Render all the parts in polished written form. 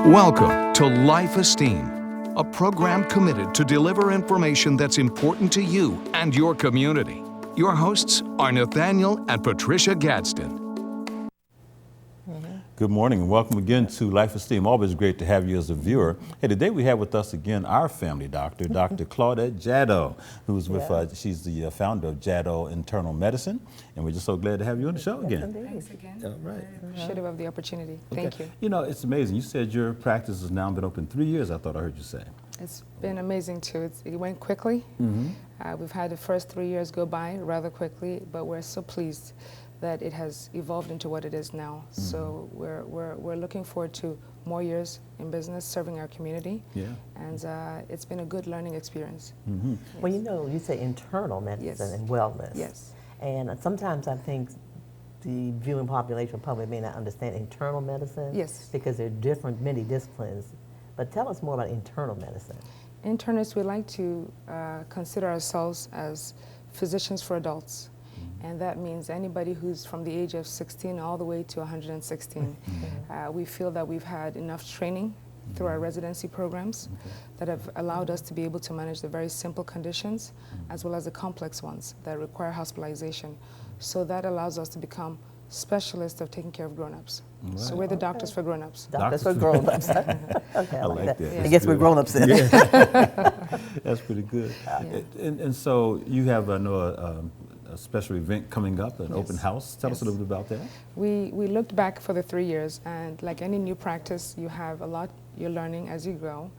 Welcome to Life Esteem, a program committed to deliver information that's important to you and your community. Your hosts are Nathaniel and Patricia Gadsden. Good morning and welcome again to Life Esteem. Always great to have you as a viewer. Hey, today we have with us again our family doctor, Dr. Claudette Jatto, who's with she's the founder of Jatto Internal Medicine, and we're just so glad to have you on the show again. Thanks again. All right. Appreciative of the opportunity. Thank you. You know, it's amazing. You said your practice has now been open 3 years, I thought I heard you say. It's been amazing too. It went quickly. We've had the first 3 years go by rather quickly, but we're so pleased that it has evolved into what it is now. So we're looking forward to more years in business, serving our community. Yeah. And it's been a good learning experience. Well, you know, you say internal medicine and wellness. Yes. And sometimes I think the viewing population probably may not understand internal medicine. Yes. Because there are many disciplines. But tell us more about internal medicine. Internists, we like to consider ourselves as physicians for adults. And that means anybody who's from the age of 16 all the way to 116. We feel that we've had enough training through our residency programs that have allowed us to be able to manage the very simple conditions as well as the complex ones that require hospitalization. So that allows us to become specialists of taking care of grown-ups. Right. So we're the doctors for grown-ups. Doctors for grown-ups. Okay, I like that. Yeah. I guess we're grown-ups then. Yeah. That's pretty good. And so you have, I know, a special event coming up, an open house. Tell us a little bit about that. We looked back for the 3 years, and like any new practice, you have a lot you're learning as you go.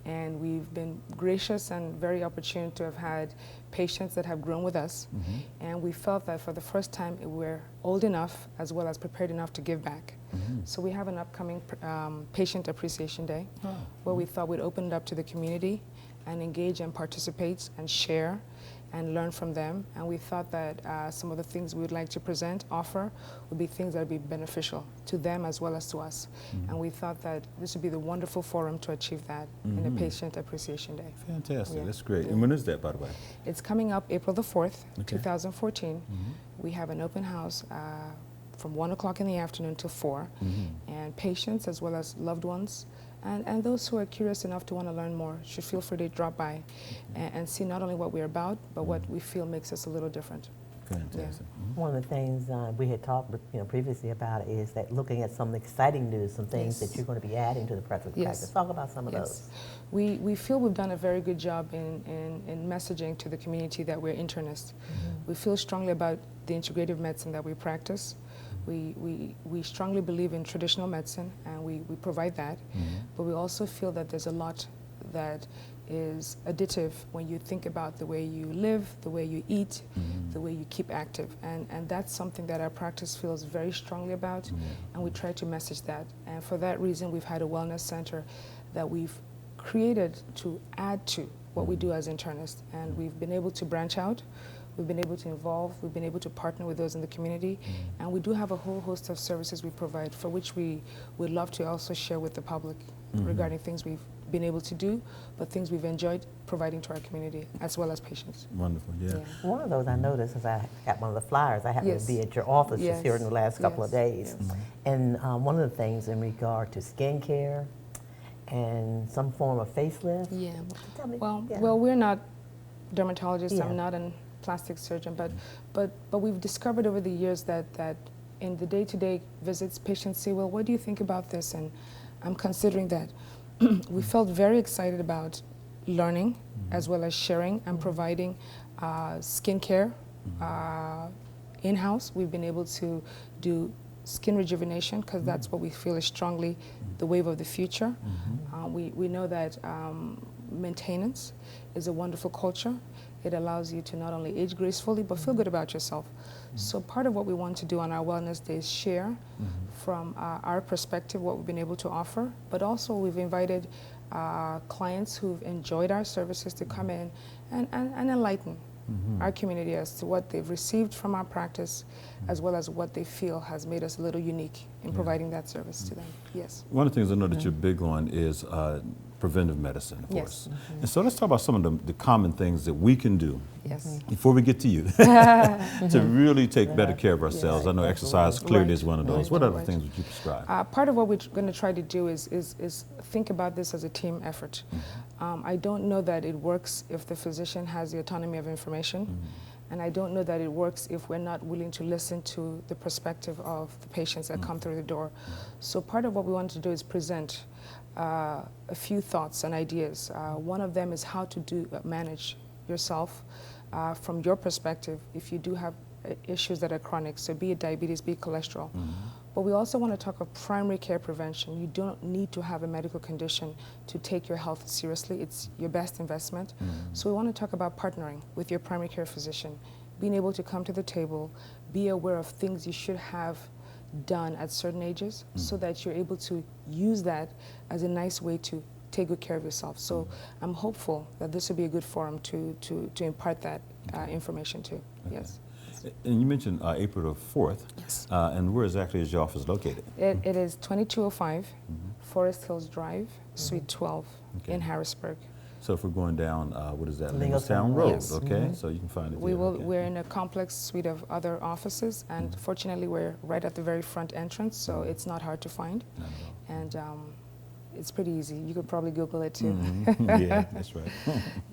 And we've been gracious and very opportune to have had patients that have grown with us. And we felt that for the first time, we're old enough as well as prepared enough to give back. So we have an upcoming Patient Appreciation Day where we thought we'd open it up to the community and engage and participate and share and learn from them. And we thought that some of the things we would like to offer, would be things that would be beneficial to them as well as to us. And we thought that this would be the wonderful forum to achieve that in a Patient Appreciation Day. Fantastic, that's great. And when is that, by the way? It's coming up April the 4th, 2014. We have an open house from 1 o'clock in the afternoon to 4. And patients as well as loved ones and those who are curious enough to want to learn more should feel free to drop by and see not only what we're about, but what we feel makes us a little different. Fantastic. One of the things we had talked previously about is that looking at some exciting news, some things that you're going to be adding to the practice. Talk about some of those. We feel we've done a very good job in messaging to the community that we're internists. We feel strongly about the integrative medicine that we practice. We strongly believe in traditional medicine, and we provide that, but we also feel that there's a lot that is additive when you think about the way you live, the way you eat, the way you keep active, and that's something that our practice feels very strongly about, and we try to message that. And for that reason, we've had a wellness center that we've created to add to what we do as internists, and we've been able to branch out. We've been able to involve, we've been able to partner with those in the community, and we do have a whole host of services we provide for which we would love to also share with the public regarding things we've been able to do, but things we've enjoyed providing to our community as well as patients. Wonderful, yeah. One of those I noticed is I got one of the flyers. I happened to be at your office just here in the last couple of days. And one of the things in regard to skincare and some form of facelift. Yeah. Tell me. Well, we're not dermatologists. I'm not an plastic surgeon, but we've discovered over the years that in the day-to-day visits, patients say, well, what do you think about this? And I'm considering that. We felt very excited about learning as well as sharing and providing skincare in-house. We've been able to do skin rejuvenation because that's what we feel is strongly the wave of the future. We know that maintenance is a wonderful culture. It allows you to not only age gracefully, but feel good about yourself. So part of what we want to do on our Wellness Day is share from our perspective what we've been able to offer, but also we've invited clients who've enjoyed our services to come in and enlighten our community as to what they've received from our practice, as well as what they feel has made us a little unique in providing that service to them. Yes. One of the things I know that you're big on is preventive medicine, of Yes. course. And so let's talk about some of the common things that we can do Yes. before we get to you to really take better care of ourselves. I know exercise clearly is one of those. What other things would you prescribe? Part of what we're going to try to do is think about this as a team effort. I don't know that it works if the physician has the autonomy of information. And I don't know that it works if we're not willing to listen to the perspective of the patients that come through the door. So part of what we want to do is present a few thoughts and ideas. One of them is how to manage yourself from your perspective if you do have issues that are chronic, so be it diabetes, be it cholesterol. But we also want to talk of primary care prevention. You don't need to have a medical condition to take your health seriously. It's your best investment. So we want to talk about partnering with your primary care physician, being able to come to the table, be aware of things you should have done at certain ages so that you're able to use that as a nice way to take good care of yourself. So I'm hopeful that this will be a good forum to impart that information to. Yes. And you mentioned April the 4th. Yes. And where exactly is your office located? It is 2205 Forest Hills Drive, Suite 12 in Harrisburg. So if we're going down, what is that? Lingelstown Road. Yes. Okay, so you can find it. We're in a complex suite of other offices, and fortunately we're right at the very front entrance, so it's not hard to find. And it's pretty easy. You could probably Google it too. Yeah, that's right.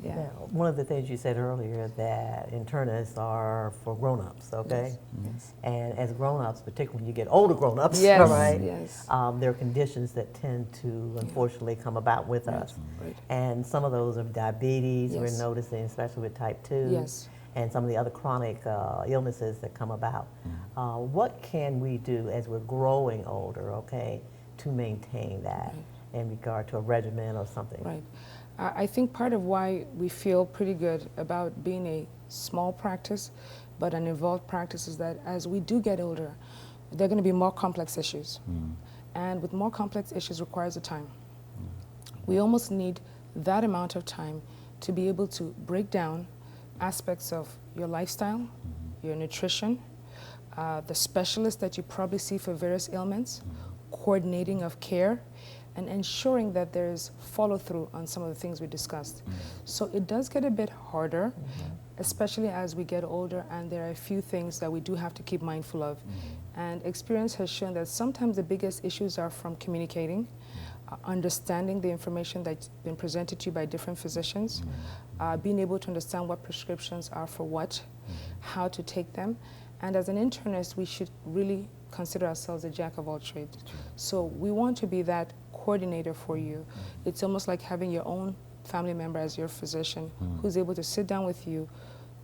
Yeah. Now, one of the things you said earlier that internists are for grown-ups, okay? Yes. And as grown-ups, particularly when you get older grown-ups, Yes. right? Yes. There are conditions that tend to unfortunately come about with us. Right. And some of those are diabetes, Yes. we're noticing, especially with type 2. Yes. And some of the other chronic illnesses that come about. What can we do as we're growing older, okay, to maintain that in regard to a regimen or something? Right. I think part of why we feel pretty good about being a small practice but an involved practice is that as we do get older, there are going to be more complex issues. And with more complex issues requires a time. We almost need that amount of time to be able to break down aspects of your lifestyle, your nutrition, the specialists that you probably see for various ailments, coordinating of care, and ensuring that there's follow-through on some of the things we discussed. So it does get a bit harder, especially as we get older, and there are a few things that we do have to keep mindful of. And experience has shown that sometimes the biggest issues are from communicating, understanding the information that's been presented to you by different physicians, being able to understand what prescriptions are for what, how to take them. And as an internist, we should really consider ourselves a jack of all trades. So we want to be that coordinator for you. It's almost like having your own family member as your physician who's able to sit down with you,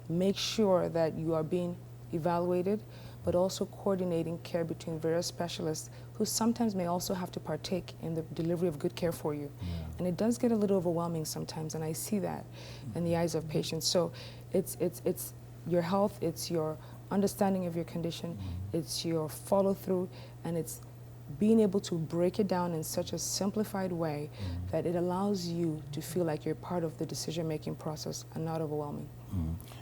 make sure that you are being evaluated, but also coordinating care between various specialists who sometimes may also have to partake in the delivery of good care for you. And it does get a little overwhelming sometimes, and I see that in the eyes of patients. So it's your health, it's your understanding of your condition, it's your follow-through, and it's being able to break it down in such a simplified way that it allows you to feel like you're part of the decision-making process and not overwhelming.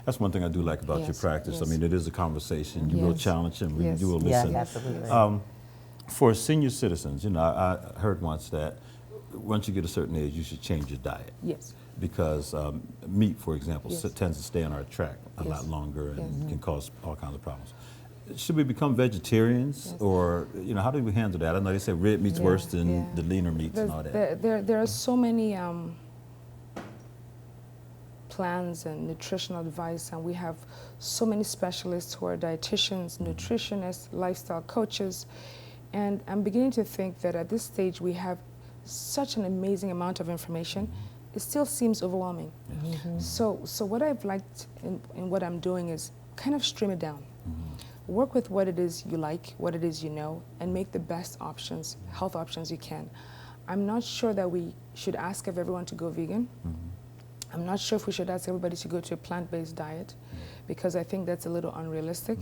That's one thing I do like about your practice. I mean, it is a conversation. You will challenge and you will listen. Yeah, absolutely. For senior citizens, you know, I heard once that once you get a certain age, you should change your diet. Yes. Because meat, for example, tends to stay on our track a lot longer and can cause all kinds of problems. Should we become vegetarians, or you know, how do we handle that? I know they say red meat's worse than the leaner meats and all that. There are so many plans and nutritional advice, and we have so many specialists who are dietitians, nutritionists, lifestyle coaches, and I'm beginning to think that at this stage we have such an amazing amount of information. It still seems overwhelming. So what I've liked in what I'm doing is kind of stream it down. Work with what it is you like, what it is you know, and make the best options, health options you can. I'm not sure that we should ask of everyone to go vegan. I'm not sure if we should ask everybody to go to a plant-based diet, because I think that's a little unrealistic.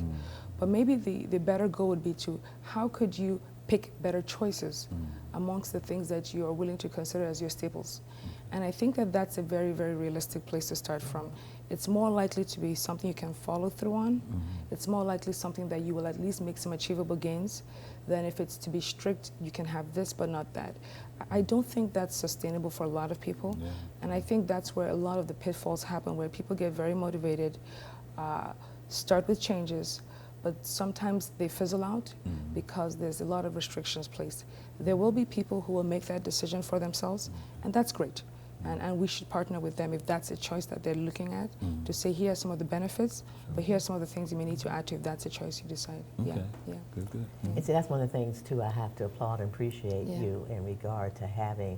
But maybe the better goal would be to, how could you pick better choices amongst the things that you are willing to consider as your staples? And I think that that's a very, very realistic place to start from. It's more likely to be something you can follow through on. It's more likely something that you will at least make some achievable gains than if it's to be strict, you can have this but not that. I don't think that's sustainable for a lot of people. Yeah. And I think that's where a lot of the pitfalls happen, where people get very motivated, start with changes, but sometimes they fizzle out because there's a lot of restrictions placed. There will be people who will make that decision for themselves, and that's great. And we should partner with them if that's a choice that they're looking at, to say, here are some of the benefits, but here are some of the things you may need to add to if that's a choice you decide. Okay. Yeah. Good. And see, that's one of the things, too, I have to applaud and appreciate you in regard to having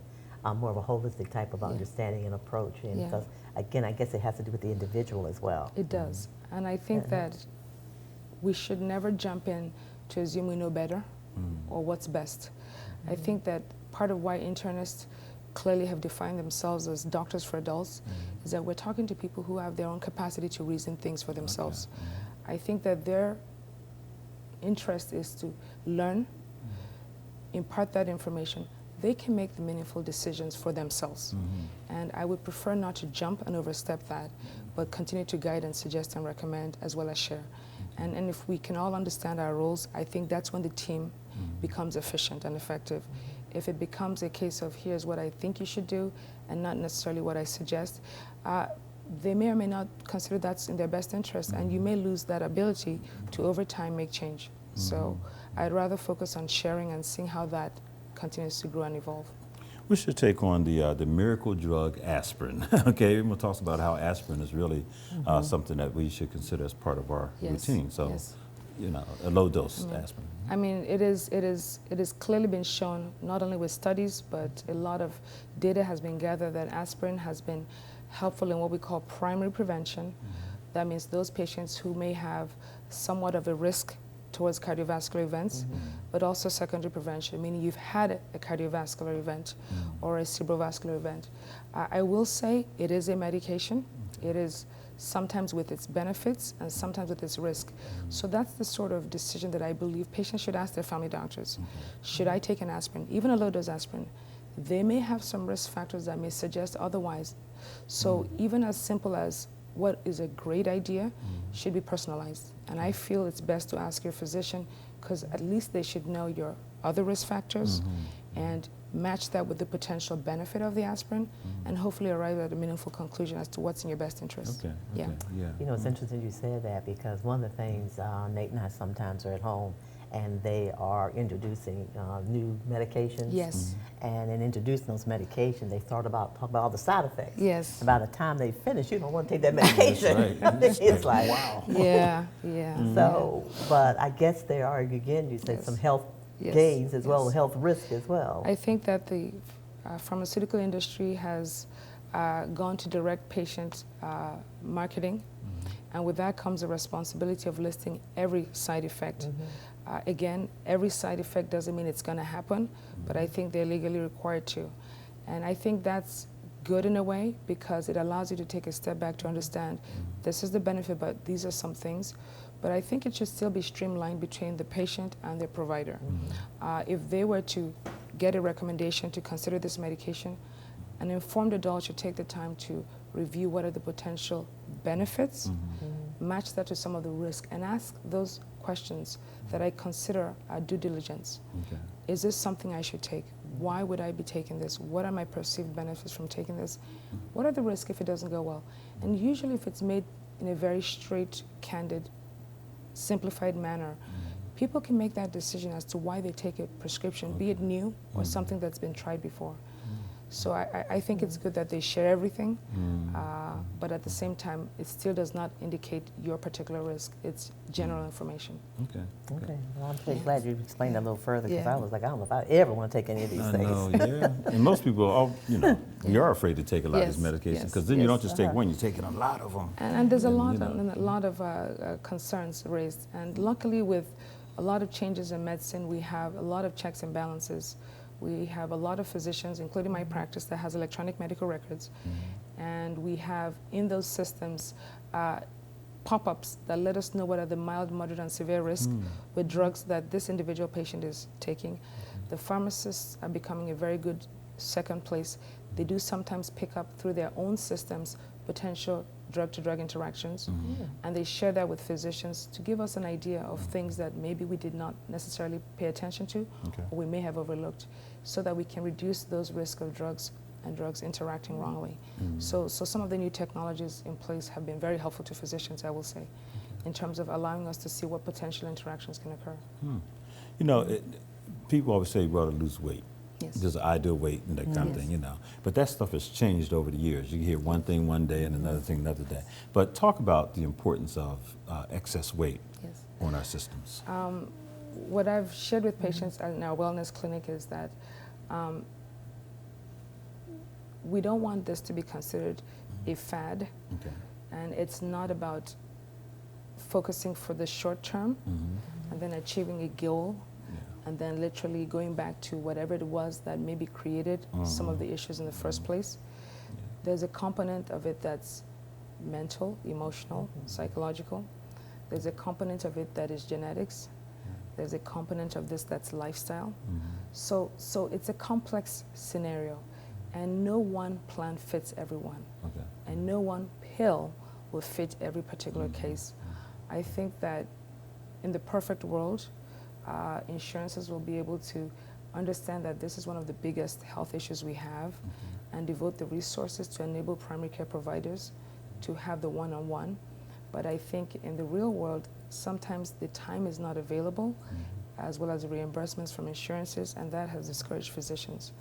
more of a holistic type of understanding and approach. And because, again, I guess it has to do with the individual as well. It does. And I think that we should never jump in to assume we know better or what's best. I think that part of why internists clearly have defined themselves as doctors for adults is that we're talking to people who have their own capacity to reason things for themselves. I think that their interest is to learn, impart that information. They can make the meaningful decisions for themselves. And I would prefer not to jump and overstep that, but continue to guide and suggest and recommend as well as share. And if we can all understand our roles, I think that's when the team becomes efficient and effective. If it becomes a case of here's what I think you should do and not necessarily what I suggest, they may or may not consider that's in their best interest, and you may lose that ability to over time make change. So I'd rather focus on sharing and seeing how that continues to grow and evolve. We should take on the miracle drug aspirin. Okay, we're going to talk about how aspirin is really something that we should consider as part of our routine. So, you know, a low dose aspirin. I mean, it is clearly been shown, not only with studies, but a lot of data has been gathered that aspirin has been helpful in what we call primary prevention. That means those patients who may have somewhat of a risk towards cardiovascular events, but also secondary prevention, meaning you've had a cardiovascular event or a cerebrovascular event. I will say it is a medication. It is sometimes with its benefits and sometimes with its risk. So that's the sort of decision that I believe patients should ask their family doctors. Should I take an aspirin, even a low-dose aspirin? They may have some risk factors that may suggest otherwise. So even as simple as what is a great idea should be personalized. And I feel it's best to ask your physician, because at least they should know your other risk factors and match that with the potential benefit of the aspirin and hopefully arrive at a meaningful conclusion as to what's in your best interest. Yeah. You know, it's interesting you said that, because one of the things Nate and I sometimes are at home and they are introducing new medications. And in introducing those medications, they talk about all the side effects. By the time they finish, you don't want to take that medication. It's like, wow. So, but I guess there are, again, you said some health gains as well, health risk as well. I think that the pharmaceutical industry has gone to direct patient marketing, and with that comes the responsibility of listing every side effect. Again, every side effect doesn't mean it's going to happen, but I think they're legally required to. And I think that's good in a way, because it allows you to take a step back to understand this is the benefit, but these are some things. But I think it should still be streamlined between the patient and their provider. If they were to get a recommendation to consider this medication, an informed adult should take the time to review what are the potential benefits, match that to some of the risk, and ask those questions that I consider due diligence. Is this something I should take? Why would I be taking this? What are my perceived benefits from taking this? What are the risks if it doesn't go well? And usually if it's made in a very straight, candid, simplified manner, people can make that decision as to why they take a prescription, be it new or something that's been tried before. So I think it's good that they share everything, but at the same time, it still does not indicate your particular risk. It's general information. Okay. Well, I'm pretty glad you explained that a little further, because I was like, I don't know if I ever want to take any of these things. And most people, you are afraid to take a lot of these medications, because then you don't just take one, you're taking a lot of them. And there's a lot of concerns raised. And luckily, with a lot of changes in medicine, we have a lot of checks and balances. We have a lot of physicians, including my practice, that has electronic medical records. And we have in those systems pop-ups that let us know what are the mild, moderate, and severe risk with drugs that this individual patient is taking. The pharmacists are becoming a very good second place. They do sometimes pick up through their own systems potential drug-to-drug interactions, and they share that with physicians to give us an idea of things that maybe we did not necessarily pay attention to, or we may have overlooked, so that we can reduce those risks of drugs and drugs interacting wrongly. So some of the new technologies in place have been very helpful to physicians, I will say, in terms of allowing us to see what potential interactions can occur. You know, people always say, well, to lose weight. Yes. There's an ideal weight and that kind of thing, you know. But that stuff has changed over the years. You hear one thing one day and another thing another day. But talk about the importance of excess weight on our systems. What I've shared with patients in our wellness clinic is that we don't want this to be considered a fad, and it's not about focusing for the short term and then achieving a goal and then literally going back to whatever it was that maybe created some of the issues in the first place. There's a component of it that's mental, emotional, psychological. There's a component of it that is genetics. There's a component of this that's lifestyle. So it's a complex scenario, and no one plan fits everyone, and no one pill will fit every particular case. I think that in the perfect world, insurances will be able to understand that this is one of the biggest health issues we have and devote the resources to enable primary care providers to have the one-on-one. But I think in the real world, sometimes the time is not available, as well as the reimbursements from insurances, and that has discouraged physicians.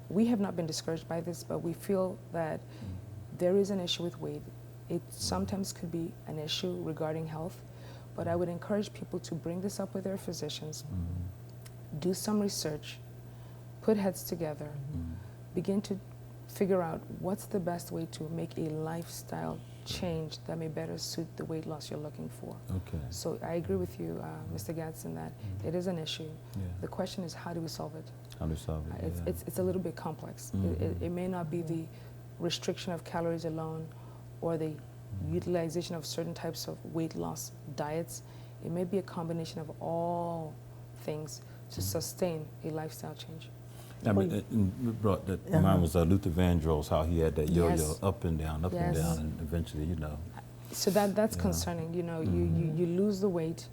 We have not been discouraged by this, but we feel that there is an issue with weight. It sometimes could be an issue regarding health, but I would encourage people to bring this up with their physicians, do some research, put heads together, begin to figure out what's the best way to make a lifestyle change that may better suit the weight loss you're looking for. So I agree with you, Mr. Gadsden, that it is an issue. The question is, how do we solve it? How do we solve it? It's a little bit complex. It may not be the restriction of calories alone or the utilization of certain types of weight loss diets. It may be a combination of all things to sustain a lifestyle change. I mean, it brought that mine was Luther Vandross, how he had that yo-yo up and down, and eventually, you know. So that's concerning. You know, you lose the weight,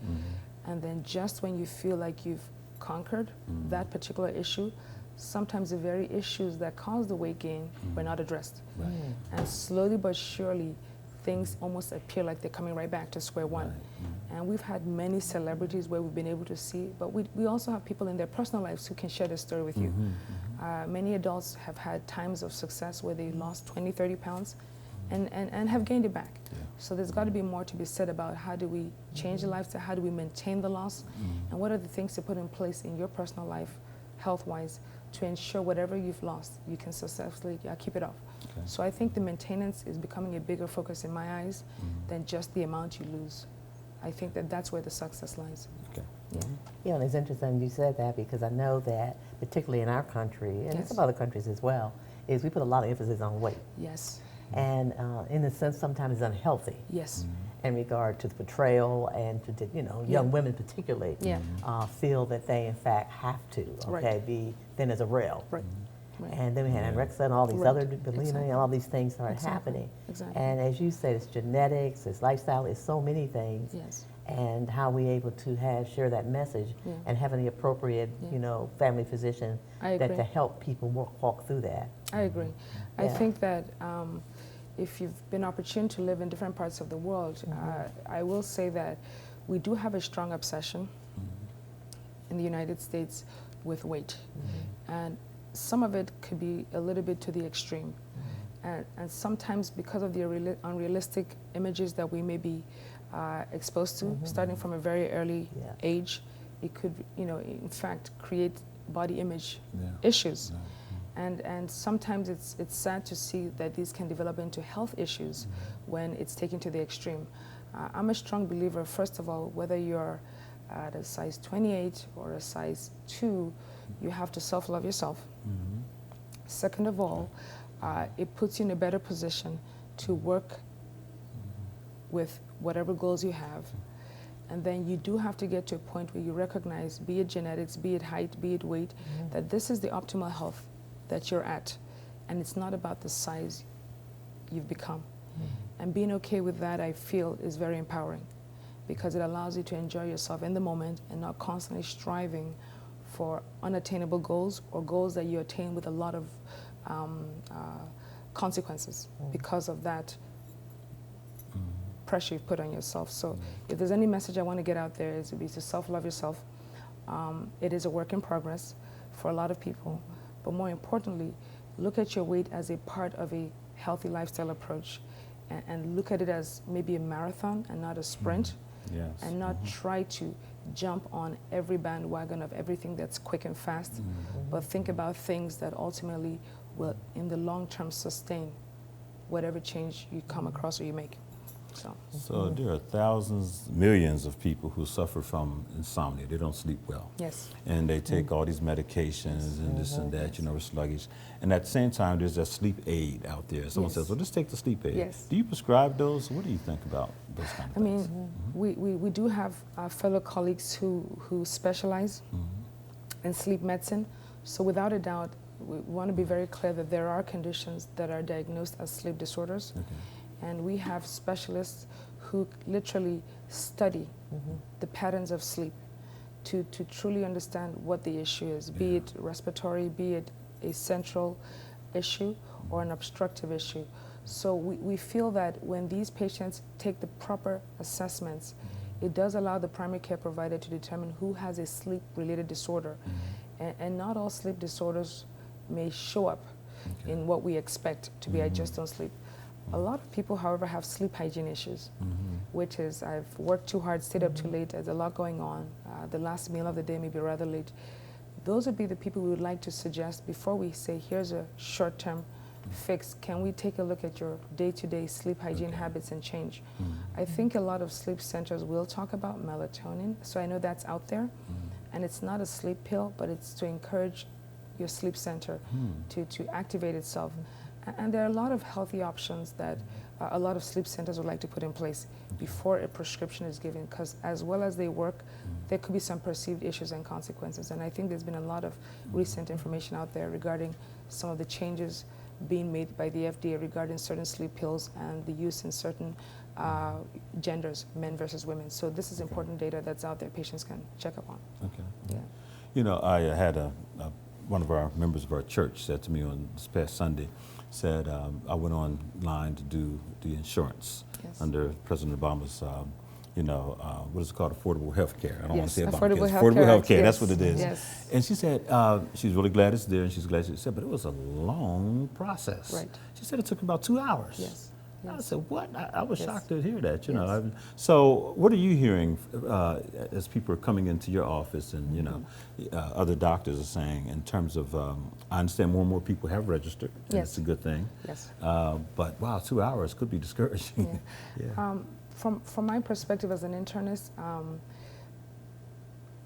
and then just when you feel like you've conquered that particular issue, sometimes the very issues that cause the weight gain were not addressed. And slowly but surely, things almost appear like they're coming right back to square one. And we've had many celebrities where we've been able to see, but we also have people in their personal lives who can share their story with you. Many adults have had times of success where they lost 20, 30 pounds and have gained it back. So there's got to be more to be said about how do we change the lifestyle, how do we maintain the loss, and what are the things to put in place in your personal life, health-wise, to ensure whatever you've lost, you can successfully keep it off. So I think the maintenance is becoming a bigger focus in my eyes than just the amount you lose. I think that that's where the success lies. Yeah, and it's interesting you said that, because I know that particularly in our country, and some other countries as well, is we put a lot of emphasis on weight. And in a sense, sometimes it's unhealthy. In regard to the portrayal and to, you know, young women particularly feel that they in fact have to, be thin as a rail. And then we had anorexia and all these other bulimia and all these things started happening. And as you said, it's genetics, it's lifestyle, it's so many things. And how we able to share that message and having the appropriate, you know, family physician that to help people walk through that. I agree. I think that if you've been opportune to live in different parts of the world, I will say that we do have a strong obsession in the United States with weight. And some of it could be a little bit to the extreme. And sometimes because of the unrealistic images that we may be exposed to, starting from a very early age, it could, you know, in fact, create body image issues. And sometimes it's sad to see that these can develop into health issues when it's taken to the extreme. I'm a strong believer, first of all, whether you're at a size 28 or a size 2, you have to self-love yourself. Second of all, it puts you in a better position to work with whatever goals you have. And then you do have to get to a point where you recognize, be it genetics, be it height, be it weight, that this is the optimal health that you're at, and it's not about the size you've become. And being okay with that, I feel, is very empowering, because it allows you to enjoy yourself in the moment and not constantly striving for unattainable goals or goals that you attain with a lot of consequences because of that pressure you've put on yourself. So if there's any message I want to get out there, is to self-love yourself. It is a work in progress for a lot of people, but more importantly, look at your weight as a part of a healthy lifestyle approach, and look at it as maybe a marathon and not a sprint. Yes. And not try to jump on every bandwagon of everything that's quick and fast, but think about things that ultimately will, in the long term, sustain whatever change you come across or you make. So there are thousands, millions of people who suffer from insomnia. They don't sleep well. Yes. And they take all these medications and this and that, you know, we're sluggish. And at the same time, there's a sleep aid out there. Someone says, well, just take the sleep aid. Yes. Do you prescribe those? What do you think about those kind of things? I mean, we do have fellow colleagues who specialize in sleep medicine. So without a doubt, we want to be very clear that there are conditions that are diagnosed as sleep disorders. Okay. And we have specialists who literally study the patterns of sleep to truly understand what the issue is, be it respiratory, be it a central issue or an obstructive issue. So we feel that when these patients take the proper assessments, it does allow the primary care provider to determine who has a sleep-related disorder. And not all sleep disorders may show up in what we expect to be I just don't sleep. A lot of people, however, have sleep hygiene issues, which is I've worked too hard, stayed up too late, there's a lot going on, the last meal of the day may be rather late. Those would be the people we would like to suggest before we say, here's a short-term fix. Can we take a look at your day-to-day sleep hygiene habits and change? I think a lot of sleep centers will talk about melatonin, so I know that's out there. And it's not a sleep pill, but it's to encourage your sleep center to activate itself. And there are a lot of healthy options that a lot of sleep centers would like to put in place before a prescription is given, because as well as they work, there could be some perceived issues and consequences. And I think there's been a lot of recent information out there regarding some of the changes being made by the FDA regarding certain sleep pills and the use in certain genders, men versus women. So this is important data that's out there patients can check up on. Okay. Yeah. You know, I had one of our members of our church said to me on this past Sunday, said I went online to do the insurance under President Obama's, you know, what is it called, affordable health care. I don't want to say affordable health care. Yes. That's what it is. Yes. And she said she's really glad it's there, and she's glad she said, but it was a long process. Right. She said it took about 2 hours. Yes. I said, what? I was shocked to hear that, you know. So what are you hearing as people are coming into your office and, you know, other doctors are saying in terms of, I understand more and more people have registered, and it's a good thing. Yes. But wow, 2 hours could be discouraging. From my perspective as an internist,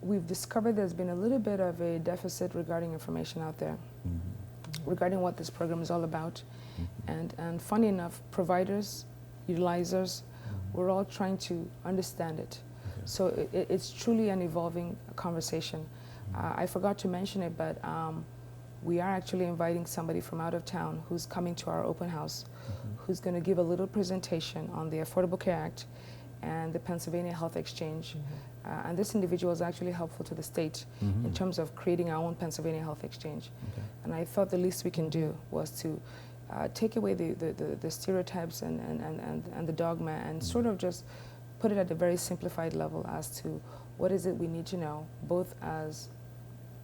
we've discovered there's been a little bit of a deficit regarding information out there, regarding what this program is all about. And funny enough, providers, utilizers, we're all trying to understand it. So it's truly an evolving conversation. I forgot to mention it, but we are actually inviting somebody from out of town who's coming to our open house, who's going to give a little presentation on the Affordable Care Act and the Pennsylvania Health Exchange. And this individual is actually helpful to the state in terms of creating our own Pennsylvania Health Exchange. And I thought the least we can do was to take away the stereotypes and the dogma and sort of just put it at a very simplified level as to what is it we need to know, both as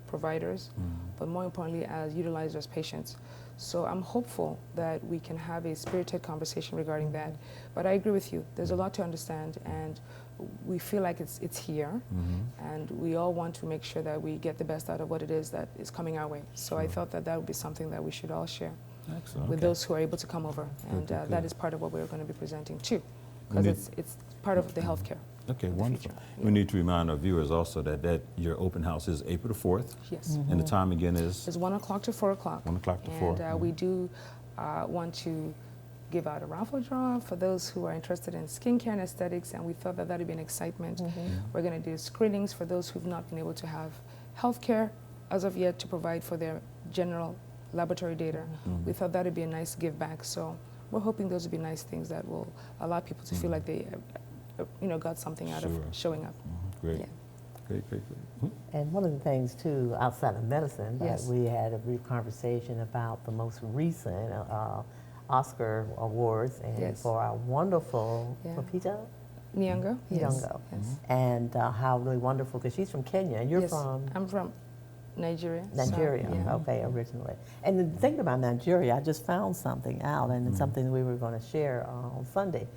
providers, but more importantly as utilizers, patients. So I'm hopeful that we can have a spirited conversation regarding that. But I agree with you, there's a lot to understand, and we feel like it's here, and we all want to make sure that we get the best out of what it is that is coming our way. So I thought that that would be something that we should all share. Excellent. With those who are able to come over. And that is part of what we're going to be presenting too, because it's part of the healthcare. Okay, wonderful. We need to remind our viewers also that your open house is April the 4th. Yes. And the time again is? It's 1 o'clock to 4 o'clock. 1 o'clock to 4. And we do want to give out a raffle draw for those who are interested in skincare and aesthetics, and we thought that that would be an excitement. We're going to do screenings for those who've not been able to have healthcare as of yet to provide for their general laboratory data. We thought that would be a nice give back. So we're hoping those would be nice things that will allow people to feel like they, got something out of showing up. Great. Yeah. Great. And one of the things too, outside of medicine, Yes. we had a brief conversation about the most recent Oscar awards, and Yes. for our wonderful Yeah. Lupita Nyong'o? Yes. Nyong'o, Yes. and how really wonderful, because she's from Kenya, and you're Yes. from I'm from Nigeria. Nigeria, So, yeah. okay, originally. And the thing about Nigeria, I just found something out, and it's something we were going to share on Sunday.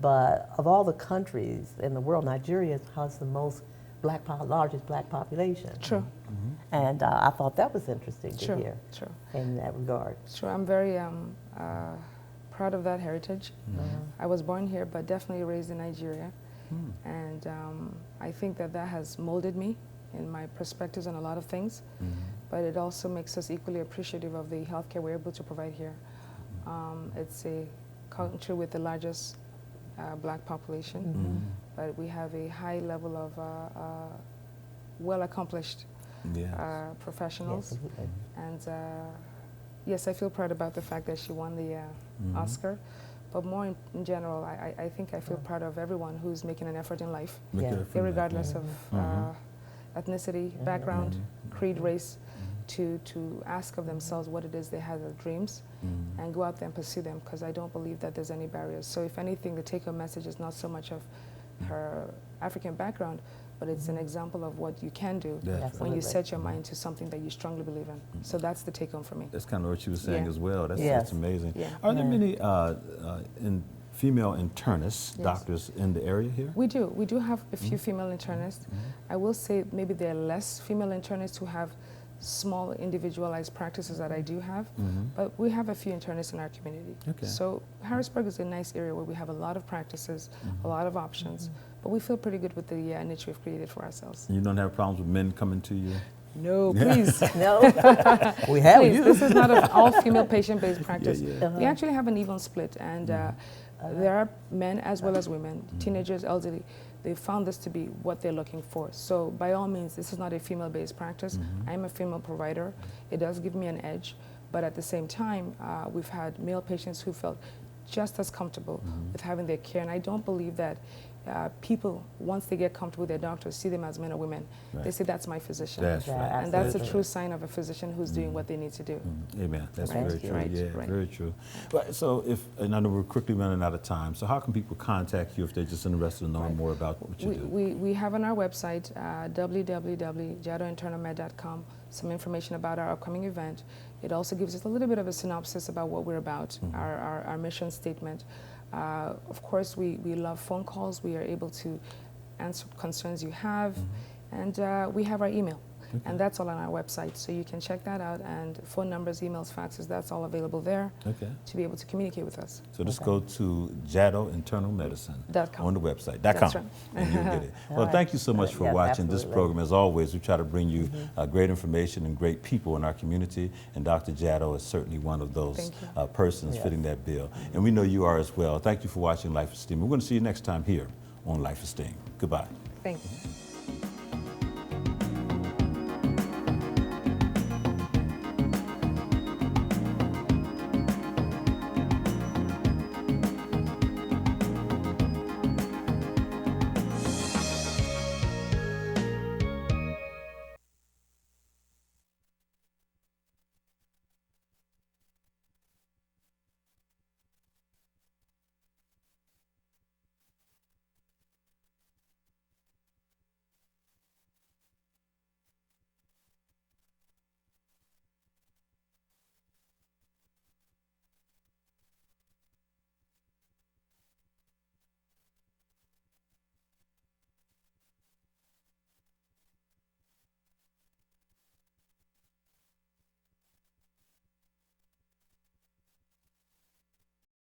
But of all the countries in the world, Nigeria has the most largest black population. True. And I thought that was interesting to True. hear True. in that regard. Sure, I'm very proud of that heritage. I was born here, but definitely raised in Nigeria. And I think that has molded me in my perspectives on a lot of things. But it also makes us equally appreciative of the healthcare we're able to provide here. It's a country with the largest black population, but we have a high level of well-accomplished professionals. Yes. And yes, I feel proud about the fact that she won the Oscar. But more in general, I think I feel proud of everyone who's making an effort in life, regardless of ethnicity, background, creed, race, to ask of themselves what it is they have as dreams and go out there and pursue them, because I don't believe that there's any barriers. So if anything, the take-home message is not so much of her African background, but it's an example of what you can do when you set your mind to something that you strongly believe in. So that's the take-home for me. That's kind of what you were saying as well. That's, Yes. that's amazing. Yeah. Are there many female internists, Yes. doctors in the area here? We do. We do have a few female internists. I will say maybe there are less female internists who have small individualized practices that I do have, but we have a few internists in our community. Okay. So Harrisburg is a nice area where we have a lot of practices, a lot of options, but we feel pretty good with the niche we've created for ourselves. And you don't have problems with men coming to you? No, please. No, we have Please, you. this is not an all-female patient-based practice. Yeah. We actually have an even split, and there are men as well as women, teenagers, elderly. They found this to be what they're looking for. So by all means, this is not a female-based practice. I am a female provider. It does give me an edge, but at the same time, we've had male patients who felt just as comfortable with having their care, and I don't believe that people, once they get comfortable with their doctors, see them as men or women. Right. They say, that's my physician. That's right. And that's a Absolutely. true sign of a physician who's doing what they need to do. Amen. That's Right. very true. Right. Yeah, Right. very true. But so and I know we're quickly running out of time, so how can people contact you if they're just interested in knowing more about what you do? We have on our website, www.jattointernalmed.com, some information about our upcoming event. It also gives us a little bit of a synopsis about what we're about, our mission statement. Of course, we love phone calls. We are able to answer concerns you have, and we have our email. And that's all on our website, so you can check that out, and phone numbers, emails, faxes, that's all available there to be able to communicate with us. So just go to JattoInternalMedicine.com on the website. That's .com, right. and you'll get it. Well, thank you so much for Yes, watching this absolutely. program. As always, we try to bring you great information and great people in our community, and Dr. Jatto is certainly one of those persons fitting that bill. And we know you are as well. Thank you for watching Life Esteem. We're going to see you next time here on Life Esteem. Goodbye. Thank you.